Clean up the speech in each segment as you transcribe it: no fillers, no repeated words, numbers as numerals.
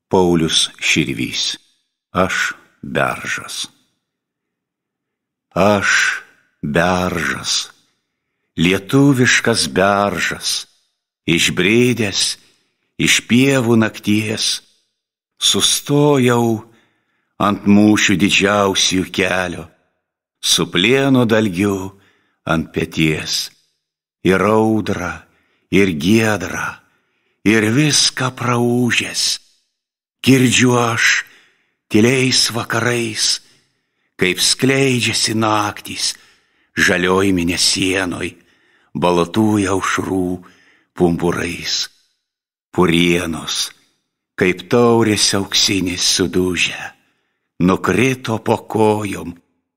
Paulius Širvys. Aš beržas. Aš beržas, lietuviškas beržas, išbrėdęs iš pievų nakties, sustojau ant mūšių didžiausių kelio, su plieno dalgiu ant peties, ir audra, ir giedra, ir viską praūžęs, girdžiu aš tyliais vakarais, kaip skleidžiasi naktys žalioj mėnesienoj, baltųjų aušrų pumpurais. Purienos, kaip taurės auksinis sudužę, nukrito po kojom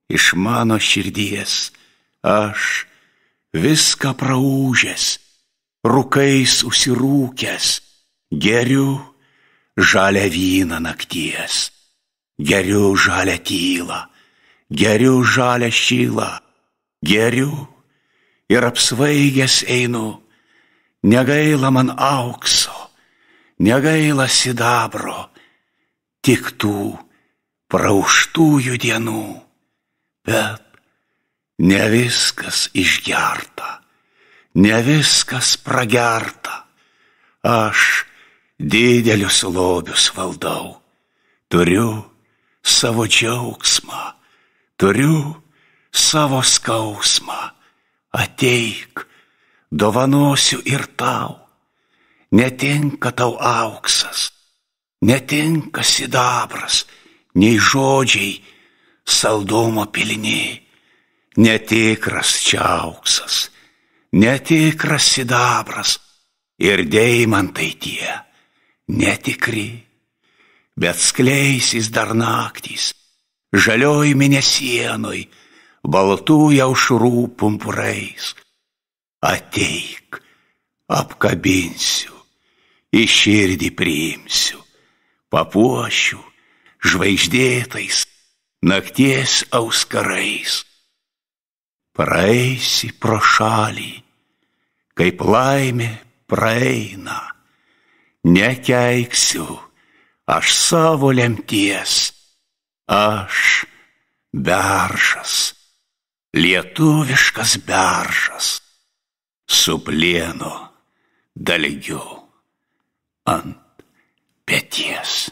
iš mano širdies. Aš viską praūžęs, rūkais užsirūkęs, geriu žalią vyną nakties, geriu žalią tylą, geriu žalią šilą, geriu ir apsvaigęs einu. Negaila man aukso, negaila sidabro, tik tų praauštųjų dienų. Bet ne viskas išgerta, ne viskas pragerta. Aš didelius lobius valdau, turiu savo džiaugsmą, turiu savo skausmą. Ateik, dovanosiu ir tau. Netinka tau auksas, netinka sidabras, nei žodžiai saldumo pilni. Netikras čia auksas, netikras sidabras ir deimantai tie netikri. Bet skleisis dar naktys žalioj mėnesienoj, baltųjų aušrų pumpurais. Ateik, apkabinsiu, į širdį priimsiu, papuošiu žvaigždėtais nakties auskarais. Praeisi pro šalį, kaip laimė praeina, nekeiksiu aš savo lemties. Aš beržas, lietuviškas beržas, su plieno dalgiu ant peties.